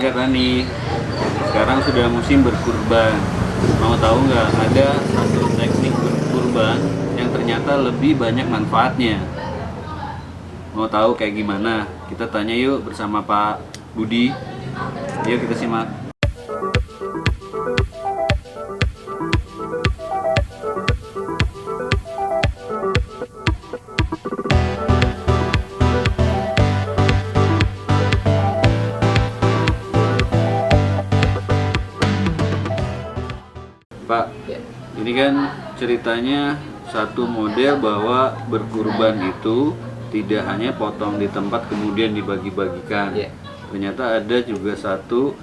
Oke Tani, sekarang sudah musim berkurban. Mau tahu nggak, ada satu teknik berkurban yang ternyata lebih banyak manfaatnya. Mau tahu kayak gimana? Kita tanya yuk bersama Pak Budi. Yuk kita simak. Pak, ini kan ceritanya satu model bahwa berkurban itu tidak hanya potong di tempat kemudian dibagi-bagikan. Ternyata ada juga satu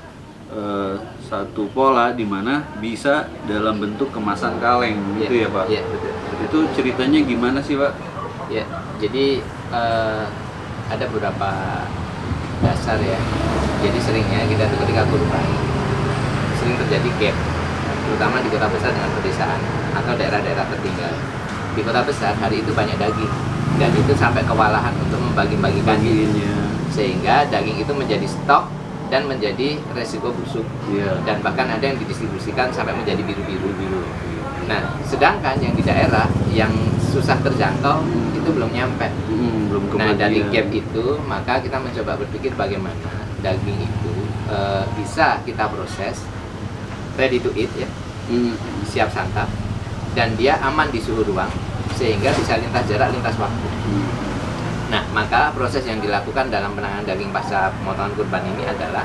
pola di mana bisa dalam bentuk kemasan kaleng, gitu ya Pak? Iya, betul. Itu ceritanya gimana sih Pak? Ya, jadi ada beberapa dasar ya. Jadi seringnya kita tuh ketika kurban sering terjadi gap, terutama di kota besar dengan pedesaan atau daerah-daerah tertinggal. Di kota besar hari itu banyak daging dan itu sampai kewalahan untuk membagi-bagikannya, sehingga daging itu menjadi stok dan menjadi resiko busuk. Dan bahkan ada yang didistribusikan sampai menjadi biru-biru. Nah, sedangkan yang di daerah yang susah terjangkau itu belum nyampe. Nah, dari gap itu maka kita mencoba berpikir bagaimana daging itu bisa kita proses ready to eat ya, siap santap, dan dia aman di suhu ruang sehingga bisa lintas jarak, lintas waktu. Nah, maka proses yang dilakukan dalam penanganan daging pasca pemotongan kurban ini adalah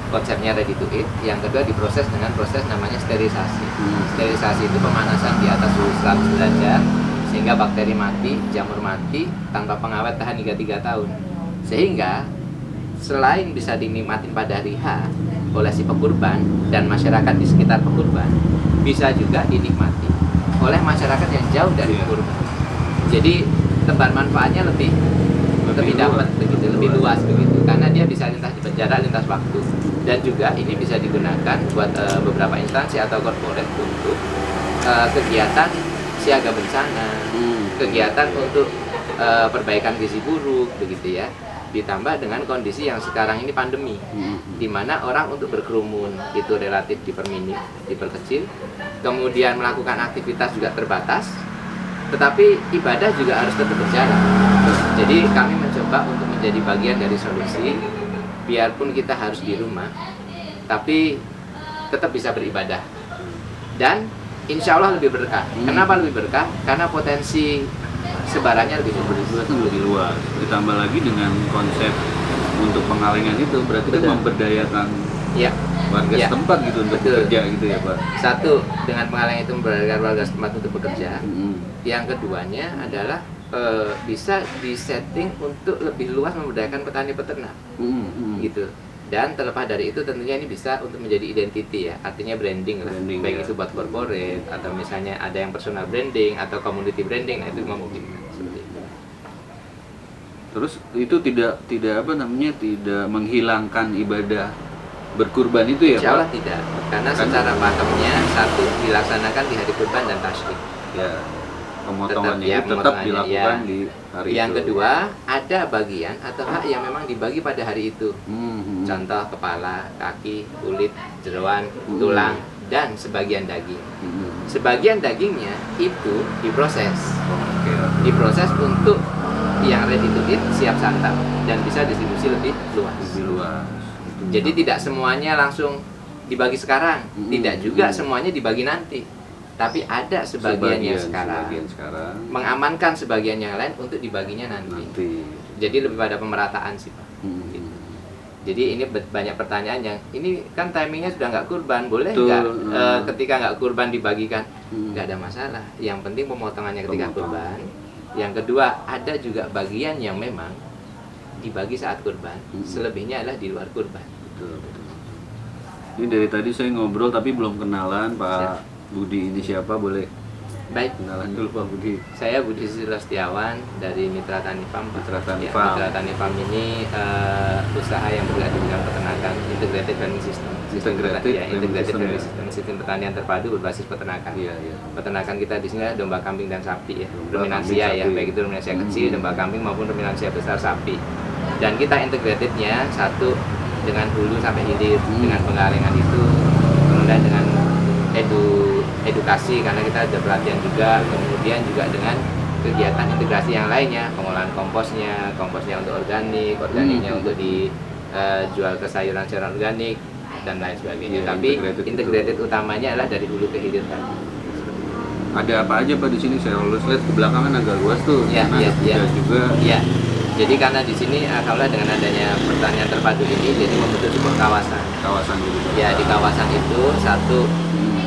konsepnya ready to eat. Yang kedua diproses dengan proses namanya sterilisasi. Sterilisasi itu pemanasan di atas suhu 100 derajat sehingga bakteri mati, jamur mati tanpa pengawet tahan hingga 3 tahun. Sehingga selain bisa dinikmatin pada hari H oleh si pekurban dan masyarakat di sekitar pekurban, bisa juga dinikmati oleh masyarakat yang jauh dari pekurban. Jadi tebar manfaatnya lebih dapat begitu, lebih luas begitu, karena dia bisa lintas jarak, lintas waktu, dan juga ini bisa digunakan buat beberapa instansi atau korporat untuk kegiatan siaga bencana, kegiatan untuk perbaikan gizi buruk begitu ya. Ditambah dengan kondisi yang sekarang ini pandemi, di mana orang untuk berkerumun itu relatif diperminim, diperkecil, kemudian melakukan aktivitas juga terbatas, tetapi ibadah juga harus tetap berjalan. Jadi kami mencoba untuk menjadi bagian dari solusi, biarpun kita harus di rumah, tapi tetap bisa beribadah. Dan insya Allah lebih berkah. Kenapa lebih berkah? Karena potensi sebarannya lebih luas. Ditambah lagi dengan konsep untuk pengalengan itu berarti kan memberdayakan warga setempat gitu untuk bekerja gitu ya Pak. Satu, dengan pengalengan itu memberdayakan warga setempat untuk bekerja. Yang keduanya adalah bisa disetting untuk lebih luas memberdayakan petani peternak gitu. Dan terlepas dari itu tentunya ini bisa untuk menjadi identity ya, artinya branding lah, baik itu buat corporate atau misalnya ada yang personal branding atau community branding, nah itu memungkinkan seperti itu. Terus itu tidak tidak menghilangkan ibadah berkurban itu ya Insya Allah Pak? tidak, karena secara pakemnya satu dilaksanakan di hari kurban dan tasyrik. Ya, pemotongannya itu tetap dilakukan di hari yang itu. kedua, ada bagian atau hak yang memang dibagi pada hari itu. Contoh kepala, kaki, kulit, jeroan, tulang, dan sebagian daging. Sebagian dagingnya itu diproses. Diproses untuk yang ready to eat, siap santap, dan bisa distribusi lebih luas. Jadi tidak semuanya langsung dibagi sekarang, tidak juga semuanya dibagi nanti. Tapi ada sebagian yang sekarang mengamankan sebagian yang lain untuk dibaginya nanti. Jadi lebih pada pemerataan sih Pak. Gitu. Jadi ini banyak pertanyaan yang ini kan timingnya sudah nggak kurban, boleh nggak ketika nggak kurban dibagikan? Nggak ada masalah. Yang penting pemotongannya ketika kurban. Yang kedua, ada juga bagian yang memang dibagi saat kurban, selebihnya adalah di luar kurban. Betul. Ini dari tadi saya ngobrol tapi belum kenalan Pak Budi ini siapa, boleh Baik, kenalan dulu Pak Budi. saya Budi Susilo Setiawan dari Mitra Tani Farm. Mitra Tani Farm. Mitra Tani Farm ini usaha yang bergerak di bidang peternakan, integrated farming system. Integrated farming system, sistem pertanian terpadu berbasis peternakan. Peternakan kita di sini adalah domba, kambing, dan sapi ya. Ruminansia ya, baik itu ruminansia kecil, domba kambing maupun ruminansia besar sapi. Dan kita integratednya satu dengan hulu sampai hilir, dengan pengalengan itu, kemudian dengan edukasi karena kita ada pelatihan juga, kemudian juga dengan kegiatan integrasi yang lainnya, pengolahan komposnya untuk organiknya untuk dijual ke sayuran-sayuran organik dan lain sebagainya. Iya, Tapi integrated itu. utamanya adalah dari hulu ke hilir tadi. Ada apa aja Pak di sini? Saya lihat ke belakang kan agak luas tuh. Iya, Karena iya. ada juga. Iya. Jadi karena di sini alhamdulillah dengan adanya pertanian terpadu ini jadi membentuk sebuah kawasan Gitu. ya. Di kawasan itu satu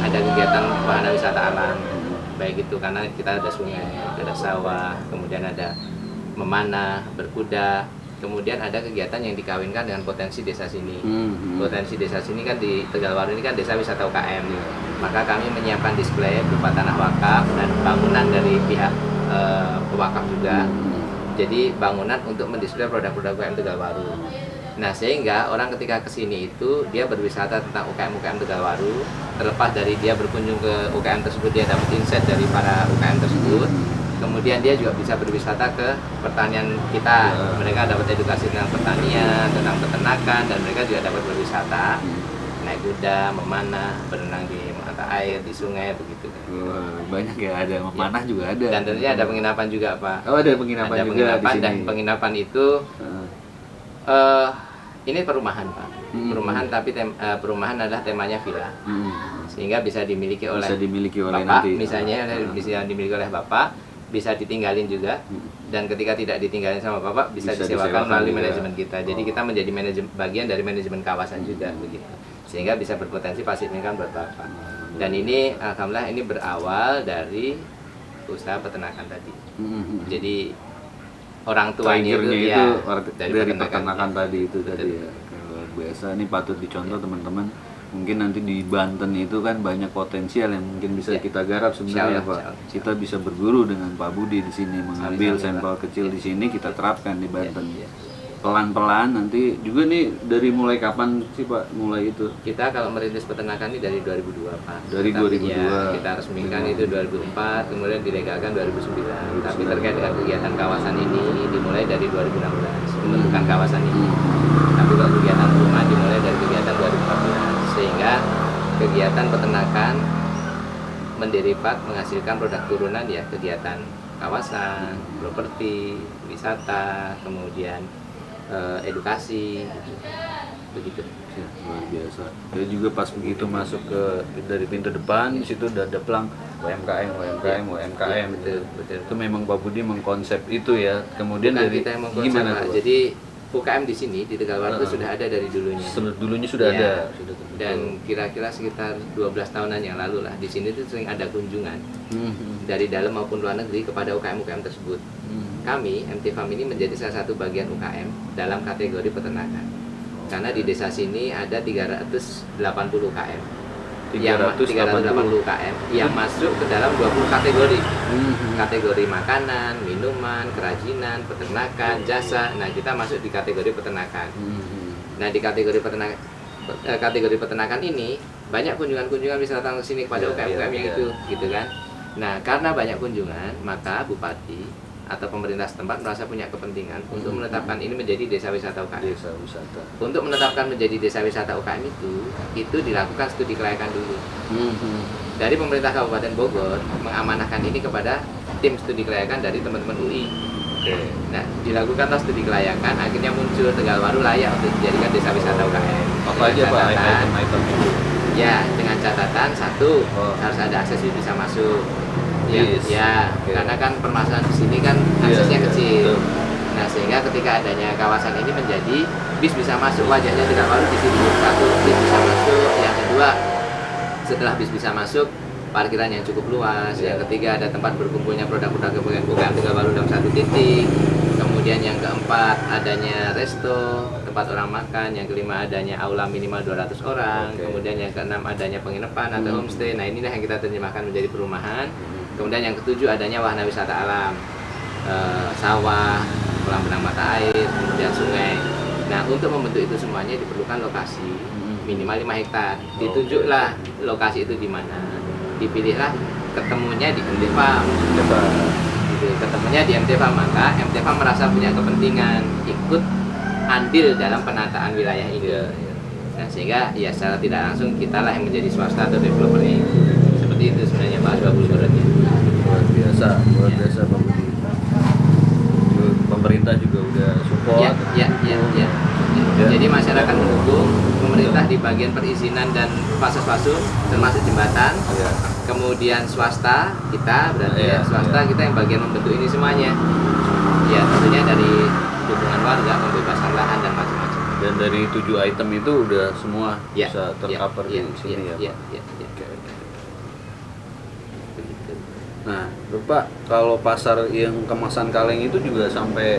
ada kegiatan wahana wisata alam, baik itu karena kita ada sungai, ada sawah, kemudian ada memanah, berkuda, kemudian ada kegiatan yang dikawinkan dengan potensi desa sini. Potensi desa sini kan di Tegalwaru ini kan desa wisata UKM, maka kami menyiapkan display berupa tanah wakaf dan bangunan dari pihak pewakaf juga. Jadi bangunan untuk mendisplay produk-produk UKM Tegalwaru. Nah sehingga orang ketika kesini itu dia berwisata tentang UKM Tegalwaru, terlepas dari dia berkunjung ke UKM tersebut dia dapat insight dari para UKM tersebut, kemudian dia juga bisa berwisata ke pertanian kita. Mereka dapat edukasi tentang pertanian, tentang peternakan, dan mereka juga dapat berwisata, naik kuda, memanah, berenang di mata air, di sungai, begitu. Banyak ya, ada memanah Ya. juga ada. Dan tentunya ada penginapan juga Pak. Oh ada penginapan Ada juga penginapan di sini. dan penginapan itu ini perumahan Pak. Perumahan tapi perumahan adalah temanya villa. Sehingga bisa dimiliki oleh Bapak, nanti. misalnya bisa dimiliki oleh Bapak, bisa ditinggalin juga. Dan ketika tidak ditinggalin sama Bapak bisa disewakan melalui juga. manajemen kita. Jadi kita menjadi bagian dari manajemen kawasan juga begitu. Sehingga bisa berpotensi passive income buat Bapak. Dan ini alhamdulillah ini berawal dari usaha peternakan tadi. Jadi orang tuanya itu ya dari peternakan tadi itu. Betul. Tadi ya. Luar biasa, ini patut dicontoh teman-teman. Mungkin nanti di Banten itu kan banyak potensial yang mungkin bisa kita garap sebenarnya Pak. Kita bisa berguru dengan Pak Budi di sini, mengambil sampel kecil di sini kita terapkan di Banten. Pelan-pelan nanti juga nih, dari mulai kapan sih Pak mulai itu? Kita kalau merintis peternakan ini dari 2002 Pak. Dari 2002. Ya, kita resmikan itu 2004, kemudian dilegalkan 2009. Tapi terkait dengan kegiatan kawasan ini dimulai dari 2016 pembentukan kawasan ini. Tapi kalau kegiatan rumah dimulai dari kegiatan 2014, sehingga kegiatan peternakan menderivat menghasilkan produk turunan ya, kegiatan kawasan, properti, wisata, kemudian edukasi, begitu. Ya, luar biasa. Dan juga pas begitu masuk ke dari pintu depan, di situ udah ada pelang UMKM. Betul. Itu memang Pak Budi mengkonsep itu ya. Kemudian Bukan dari kita yang mengkonsep, gimana Pak. tuh? Jadi UKM di sini di Tegalwaru itu sudah ada dari dulunya. Dulunya sudah Ya. ada. Dan kira-kira sekitar 12 tahunan yang lalu lah di sini tuh sering ada kunjungan dari dalam maupun luar negeri kepada UKM tersebut. Kami MT Farm ini menjadi salah satu bagian UKM dalam kategori peternakan. Karena di desa sini ada 380 UKM. 380 UKM yang masuk ke dalam 20 kategori. Kategori makanan, minuman, kerajinan, peternakan, jasa. Nah, kita masuk di kategori peternakan. Nah, di kategori peternakan ini banyak kunjungan-kunjungan bisa datang ke sini kepada UKM-UKM yang itu, gitu kan. Nah, karena banyak kunjungan, maka bupati atau pemerintah setempat merasa punya kepentingan untuk menetapkan ini menjadi desa wisata UKM. Desa wisata. Untuk menetapkan menjadi desa wisata UKM itu dilakukan studi kelayakan dulu. Dari pemerintah Kabupaten Bogor mengamanahkan ini kepada tim studi kelayakan dari teman-teman UI. Nah, dilakukanlah studi kelayakan, akhirnya muncul Tegalwaru layak untuk dijadikan desa wisata UKM. Apa aja Pak item-item itu? Ya, dengan catatan satu harus ada akses bisa masuk. Karena kan permasalahan di sini kan aksesnya kecil. Nah, sehingga ketika adanya kawasan ini menjadi bis bisa masuk, wajahnya Tegalwaru di sini. Satu, bis bisa masuk. Yang kedua, setelah bis bisa masuk, parkiran yang cukup luas. Yang ketiga, ada tempat berkumpulnya produk-produk UKM Tegalwaru dalam satu titik. Kemudian yang keempat, adanya resto, tempat orang makan. Yang kelima, adanya aula minimal 200 orang. Kemudian yang keenam, adanya penginapan atau homestay. Nah, inilah yang kita terjemahkan menjadi perumahan. Kemudian yang ketujuh, adanya wahana wisata alam, sawah, kolam renang mata air, kemudian sungai. Nah, untuk membentuk itu semuanya diperlukan lokasi minimal 5 hektar. Ditunjuklah lokasi itu di mana. Dipilihlah ketemunya di MT Farm. Ketemunya di MT Farm, maka MT Farm merasa punya kepentingan ikut andil dalam penataan wilayah ini. Iya, iya. Nah, sehingga ya secara tidak langsung kita lah yang menjadi swasta atau developernya itu. Seperti itu sebenarnya Pak Asbabul Wurudnya. Luar biasa Pak Budi. Pemerintah juga udah support. Ya. Jadi masyarakat mendukung, pemerintah di bagian perizinan dan fase-fase termasuk jembatan. Iya. Kemudian swasta kita berarti Iya, swasta iya. kita yang bagian membentuk ini semuanya. Ya tentunya dari dukungan warga, pembebasan lahan dan macam-macam. Dan dari 7 item itu udah semua Ya, bisa tercover di sini ya, Pak. Ya. Oke. Begitu. Nah, Pak, kalau pasar yang kemasan kaleng itu juga sampai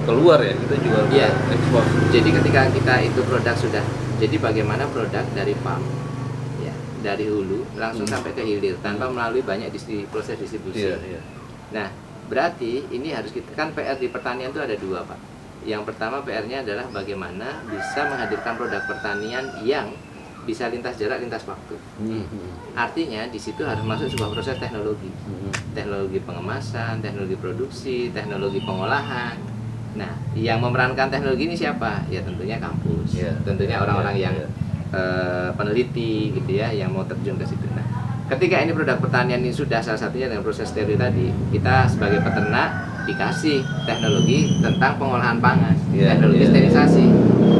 keluar ya, kita juga Iya. ekspor. Jadi ketika kita itu produk sudah, jadi bagaimana produk dari farm, ya dari hulu langsung sampai ke hilir tanpa melalui banyak proses distribusi. Iya. Nah, berarti ini harus kita kan PR di pertanian itu ada dua, Pak. Yang pertama PR-nya adalah bagaimana bisa menghadirkan produk pertanian yang bisa lintas jarak, lintas waktu. Artinya di situ harus masuk sebuah proses teknologi, teknologi pengemasan, teknologi produksi, teknologi pengolahan. Nah, yang memerankan teknologi ini siapa? Ya tentunya kampus, Iya. tentunya orang-orang Iya, yang iya. peneliti gitu ya, yang mau terjun ke situ. Nah, ketika ini produk pertanian ini sudah salah satunya dengan proses steril tadi, kita sebagai peternak dikasih teknologi tentang pengolahan pangan, Iya, teknologi iya. sterilisasi,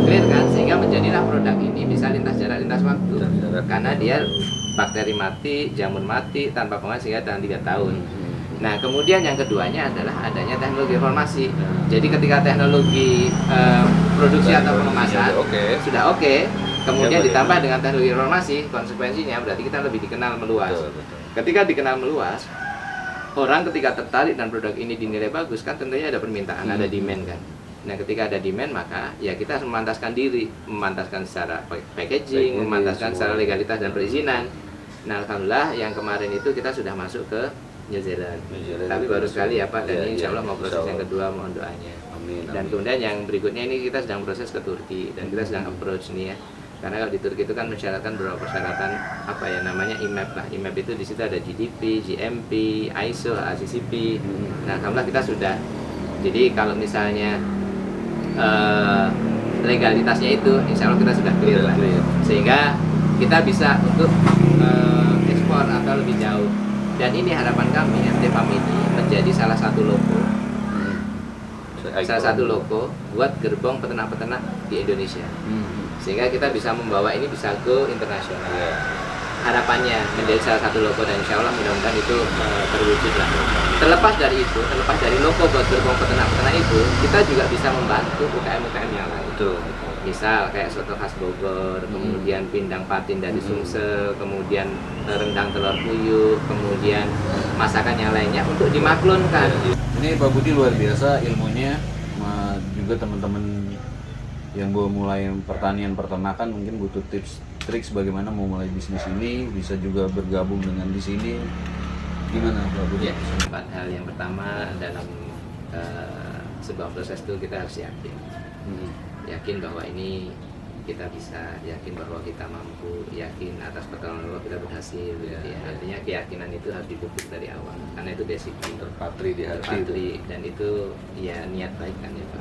clear kan? Sehingga menjadilah produk ini bisa lintas jarak, lintas waktu, Lintas jarak. karena dia bakteri mati, jamur mati tanpa pengaruh sehingga tahan 3 tahun. Nah, kemudian yang keduanya adalah adanya teknologi informasi. Jadi ketika teknologi produksi atau pengemasan sudah oke, kemudian Ya, ditambah dengan teknologi informasi, konsekuensinya berarti kita lebih dikenal meluas. Betul. Ketika dikenal meluas, orang ketika tertarik dan produk ini dinilai bagus kan tentunya ada permintaan, ada demand kan. Nah, ketika ada demand maka ya kita harus memantaskan diri, memantaskan secara packaging, memantaskan secara legalitas dan perizinan. Nah, alhamdulillah yang kemarin itu kita sudah masuk ke New Zealand. Tapi baru sekali ya Pak, dan ini insya Allah mau proses yang kedua, mohon doanya. Amin. Dan kemudian yang berikutnya ini kita sedang proses ke Turki dan kita sedang approach nih ya. Karena kalau di Turki itu kan mensyaratkan beberapa persyaratan apa ya namanya IMAP lah. IMAP itu di situ ada GDP, GMP, ISO, ACCP. Nah, alhamdulillah kita sudah. Jadi kalau misalnya legalitasnya itu insya Allah kita sudah clear lah. Sehingga kita bisa untuk ekspor atau lebih jauh. Dan ini harapan kami MT Farm ini menjadi salah satu logo buat gerbong peternak-peternak di Indonesia. Sehingga kita bisa membawa ini bisa go internasional. Harapannya menjadi salah satu logo dan insya Allah mudah-mudahan itu terwujud lah. Terlepas dari logo buat gerbong peternak-peternak itu, kita juga bisa membantu UKM-UKM yang lain. Betul. Misal kayak soto khas Bogor, kemudian pindang patin dari Sumsel, kemudian rendang telur puyuh, kemudian masakan yang lainnya untuk dimaklunkan. Ini Pak Budi luar biasa ilmunya, juga teman-teman yang mau mulai pertanian peternakan mungkin butuh tips trik bagaimana mau mulai bisnis ini, bisa juga bergabung dengan di sini. Gimana Pak Budi? Ya, 4 hal. Yang pertama dalam sebuah proses itu kita harus yakin bahwa ini kita bisa, yakin bahwa kita mampu, yakin atas pertolongan Allah kita berhasil. Ya, artinya keyakinan itu harus dipupuk dari awal, karena itu basic, Terpatri di hati itu. dan itu ya niat baik kan ya Pak.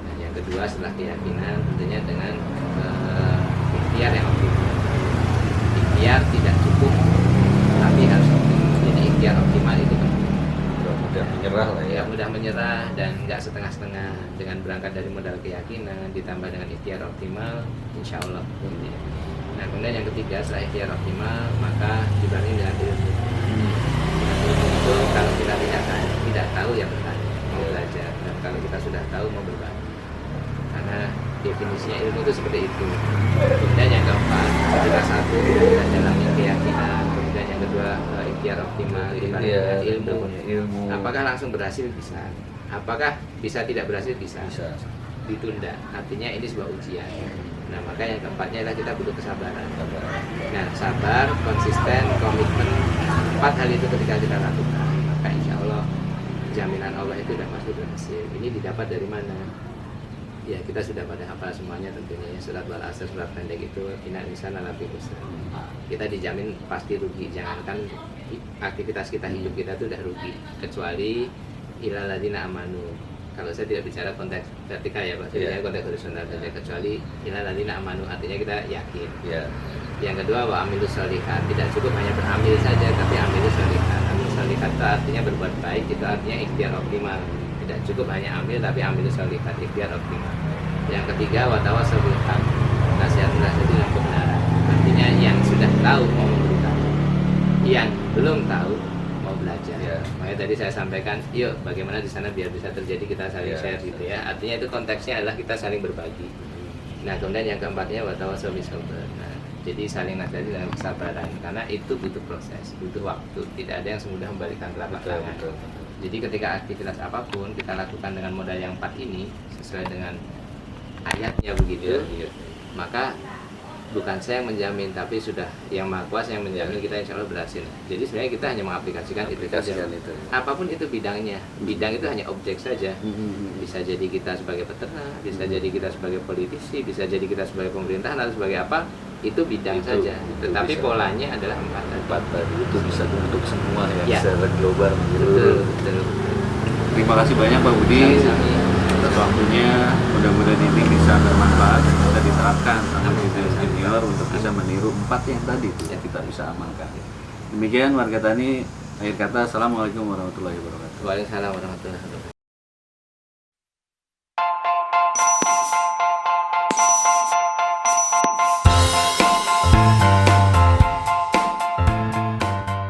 Nah, yang kedua setelah keyakinan tentunya dengan ikhtiar yang optimal. Ikhtiar tidak cukup, tapi harus optimal. Jadi ikhtiar optimal itu penting. Mudah menyerah lah ya. Ya, mudah menyerah dan nggak setengah-setengah, dengan berangkat dari modal keyakinan ditambah dengan ikhtiar optimal, insya Allah. Nah, kemudian yang ketiga setelah ikhtiar optimal maka dibarengi dengan ilmu. Dengan ilmu itu kalau kita tidak tahu ya bertanya, mau belajar, dan kalau kita sudah tahu mau berbagi. Karena definisinya ilmu itu seperti itu. Kemudian yang keempat, ketika satu kita jalani keyakinan, kemudian yang kedua ikhtiar optimal dibarengi dengan ilmu. Apakah langsung berhasil? Bisa. Apakah bisa tidak berhasil? Bisa. Ditunda. Artinya ini sebuah ujian. Nah, maka yang keempatnya adalah kita butuh kesabaran. Nah, sabar, konsisten, komitmen, 4 hal itu ketika kita lakukan, maka insya Allah jaminan Allah itu sudah pasti berhasil. Ini didapat dari mana? Ya, kita sudah pada hafal semuanya tentunya ya. Surat wal asr, surat pendek itu innal insana lafi khusr. Kita dijamin pasti rugi. Jangankan aktivitas kita hidup kita itu udah rugi, kecuali ilal ladzina amanu. kalau saya tidak bicara konteks vertikal ya Pak, saya Iya. bicara konteks horizontal saja, kecuali innal ladzina amanu, artinya kita yakin. Ya. Yang kedua wa amilus sholihat, tidak cukup hanya beramil saja tapi amilus sholihat. Amil sholihat itu artinya berbuat baik, itu artinya ikhtiar optimal. Tidak cukup hanya amil tapi amilus sholihat, ikhtiar optimal. Yang ketiga wa tawassaw bil haq, nasihat-nasihat dengan kebenaran. Artinya yang sudah tahu mau memberitahu, yang belum tahu mau belajar. Ya. Makanya tadi saya sampaikan, yuk bagaimana di sana biar bisa terjadi kita saling Ya. share gitu ya. Artinya itu konteksnya adalah kita saling berbagi. Nah kemudian yang keempatnya wa tawassaw bis sabr. Nah, jadi saling nasihati dengan kesabaran, karena itu butuh proses, butuh waktu. Tidak ada yang semudah membalikan telapak Betul, tangan. betul. Jadi ketika aktivitas apapun kita lakukan dengan modal yang 4 ini sesuai dengan ayatnya begitu, Iya, iya. maka bukan saya yang menjamin, tapi sudah yang Maha Kuasa yang menjamin kita insya Allah berhasil. Jadi sebenarnya kita hanya mengaplikasikan itu saja. Aplikasikan itu. Apapun itu bidangnya, bidang itu hanya objek saja. Hmm. Bisa jadi kita sebagai peternak, bisa jadi kita sebagai politisi, bisa jadi kita sebagai pemerintahan atau sebagai apa, itu bidang Itu- saja. itu Tetapi bisa. polanya adalah 4 tadi. Empat tadi itu bisa untuk semua ya, Ya. secara global gitu. Betul, betul. Terima kasih banyak Pak Budi Sami-sami. atas waktunya. Mudah-mudahan ini bisa bermanfaat dan bisa diterapkan sama junior untuk bisa meniru 4 yang tadi itu yang kita bisa amalkan. Demikian warga tani, akhir kata, assalamualaikum warahmatullahi wabarakatuh. Waalaikumsalam warahmatullahi wabarakatuh.